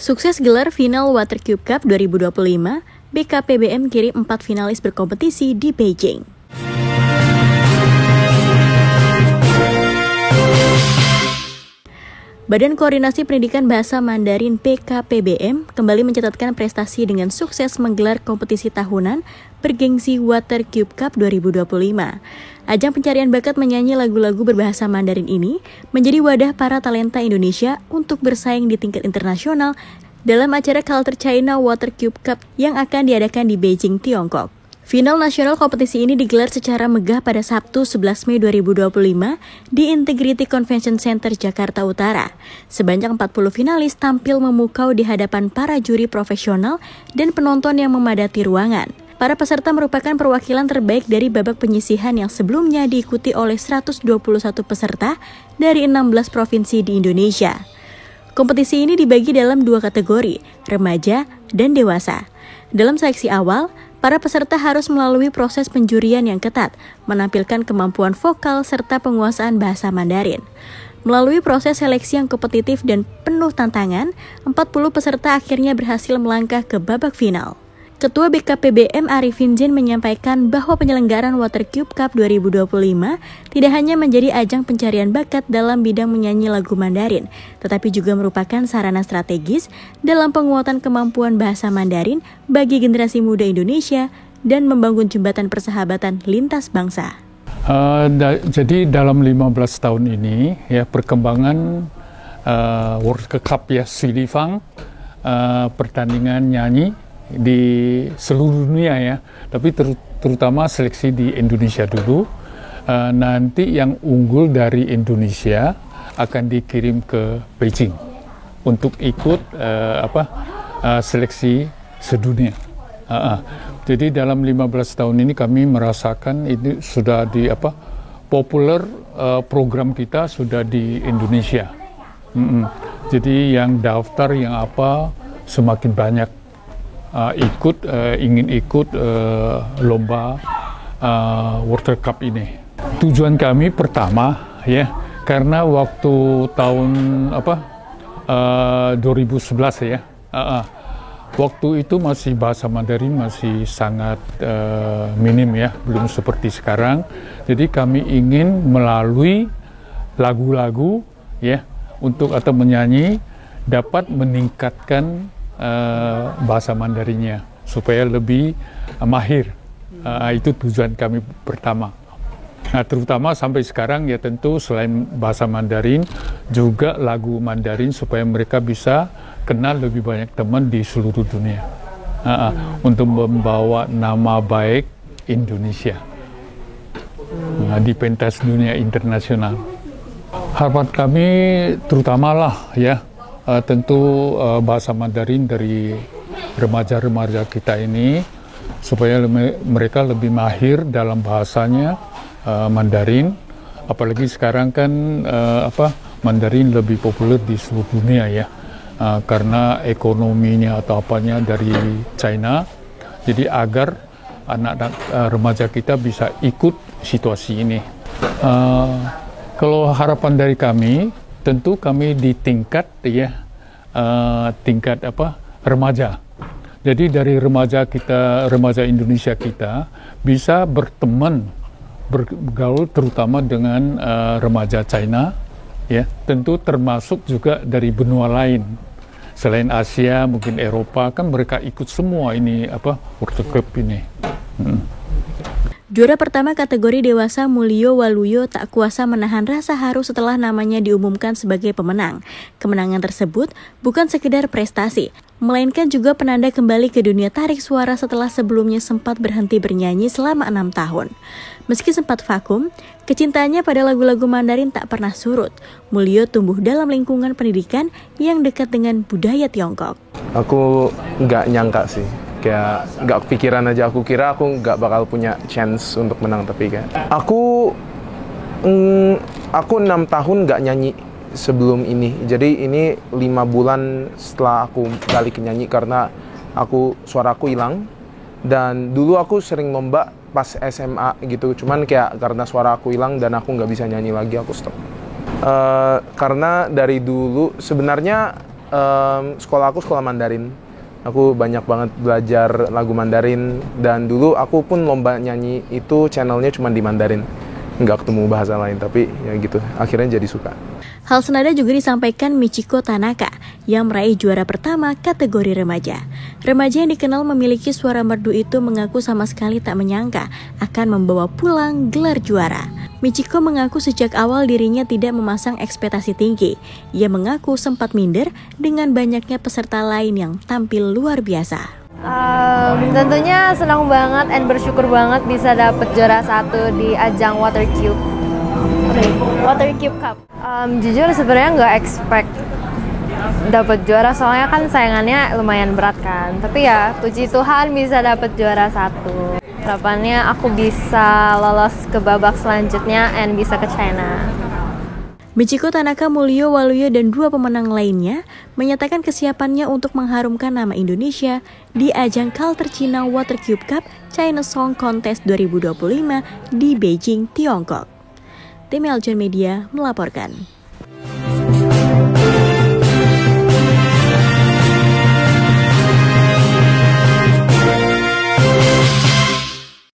Sukses gelar final Watercube Cup 2025, BKPBM kirim 4 finalis berkompetisi di Beijing. Badan Koordinasi Pendidikan Bahasa Mandarin BKPBM kembali mencatatkan prestasi dengan sukses menggelar kompetisi tahunan bergengsi Watercube Cup 2025. Ajang pencarian bakat menyanyi lagu-lagu berbahasa Mandarin ini menjadi wadah para talenta Indonesia untuk bersaing di tingkat internasional dalam acara Culture China Watercube Cup yang akan diadakan di Beijing, Tiongkok. Final nasional kompetisi ini digelar secara megah pada Sabtu 11 Mei 2025 di Integrity Convention Center, Jakarta Utara. Sebanyak 40 finalis tampil memukau di hadapan para juri profesional dan penonton yang memadati ruangan. Para peserta merupakan perwakilan terbaik dari babak penyisihan yang sebelumnya diikuti oleh 121 peserta dari 16 provinsi di Indonesia. Kompetisi ini dibagi dalam 2 kategori, remaja dan dewasa. Dalam seleksi awal, para peserta harus melalui proses penjurian yang ketat, menampilkan kemampuan vokal serta penguasaan bahasa Mandarin. Melalui proses seleksi yang kompetitif dan penuh tantangan, 40 peserta akhirnya berhasil melangkah ke babak final. Ketua BKPBM Arifin Zain menyampaikan bahwa penyelenggaraan Watercube Cup 2025 tidak hanya menjadi ajang pencarian bakat dalam bidang menyanyi lagu Mandarin, tetapi juga merupakan sarana strategis dalam penguatan kemampuan bahasa Mandarin bagi generasi muda Indonesia dan membangun jembatan persahabatan lintas bangsa. Jadi dalam 15 tahun ini ya perkembangan World Cup ya Silifang pertandingan nyanyi di seluruh dunia ya, tapi terutama seleksi di Indonesia dulu. Nanti yang unggul dari Indonesia akan dikirim ke Beijing untuk ikut seleksi sedunia. Jadi dalam 15 tahun ini kami merasakan ini sudah di populer program kita sudah di Indonesia. Jadi yang daftar yang semakin banyak. Ingin ikut lomba World Cup ini. Tujuan kami pertama ya, karena waktu tahun 2011 ya, waktu itu masih bahasa Mandarin masih sangat minim ya, belum seperti sekarang. Jadi kami ingin melalui lagu-lagu ya atau menyanyi dapat meningkatkan bahasa Mandarinnya supaya lebih mahir. Itu tujuan kami pertama. Nah, terutama sampai sekarang ya tentu selain bahasa Mandarin juga lagu Mandarin supaya mereka bisa kenal lebih banyak teman di seluruh dunia untuk membawa nama baik Indonesia di pentas dunia internasional. Harapan kami terutamalah ya tentu bahasa Mandarin dari remaja-remaja kita ini supaya mereka lebih mahir dalam bahasanya Mandarin, apalagi sekarang kan Mandarin lebih populer di seluruh dunia ya, karena ekonominya atau apanya dari China, jadi agar anak-anak remaja kita bisa ikut situasi ini. Kalau harapan dari kami, tentu kami di tingkat remaja. Jadi dari remaja Indonesia kita bisa bergaul terutama dengan remaja China, ya. Tentu termasuk juga dari benua lain. Selain Asia, mungkin Eropa kan mereka ikut semua ini World Cup ini. Juara pertama kategori dewasa Mulyo Waluyo tak kuasa menahan rasa haru setelah namanya diumumkan sebagai pemenang. Kemenangan tersebut bukan sekedar prestasi, melainkan juga penanda kembali ke dunia tarik suara setelah sebelumnya sempat berhenti bernyanyi selama 6 tahun. Meski sempat vakum, kecintaannya pada lagu-lagu Mandarin tak pernah surut. Mulyo tumbuh dalam lingkungan pendidikan yang dekat dengan budaya Tiongkok. Aku nggak nyangka sih. Kayak nggak kepikiran aja, aku kira aku nggak bakal punya chance untuk menang, tapi kan aku 6 tahun nggak nyanyi sebelum ini, jadi ini 5 bulan setelah aku balik nyanyi karena suaraku hilang, dan dulu aku sering lomba pas SMA gitu, cuman kayak karena suara aku hilang dan aku nggak bisa nyanyi lagi, aku stop. Karena dari dulu sebenarnya sekolah aku sekolah Mandarin. Aku banyak banget belajar lagu Mandarin, dan dulu aku pun lomba nyanyi itu channelnya cuma di Mandarin, nggak ketemu bahasa lain, tapi ya gitu, akhirnya jadi suka. Hal senada juga disampaikan Michiko Tanaka yang meraih juara pertama kategori remaja. Remaja yang dikenal memiliki suara merdu itu mengaku sama sekali tak menyangka akan membawa pulang gelar juara. Michiko mengaku sejak awal dirinya tidak memasang ekspektasi tinggi. Ia mengaku sempat minder dengan banyaknya peserta lain yang tampil luar biasa. Tentunya senang banget dan bersyukur banget bisa dapet juara 1 di ajang Water Cube Cup. Jujur sebenarnya nggak expect dapat juara, soalnya kan sayangannya lumayan berat kan. Tapi ya puji Tuhan bisa dapat juara 1. Harapannya aku bisa lolos ke babak selanjutnya dan bisa ke China. Michiko Tanaka, Mulyo Waluyo, dan 2 pemenang lainnya menyatakan kesiapannya untuk mengharumkan nama Indonesia di ajang Culture China Water Cube Cup China Song Contest 2025 di Beijing, Tiongkok. Tim Eljon Media melaporkan.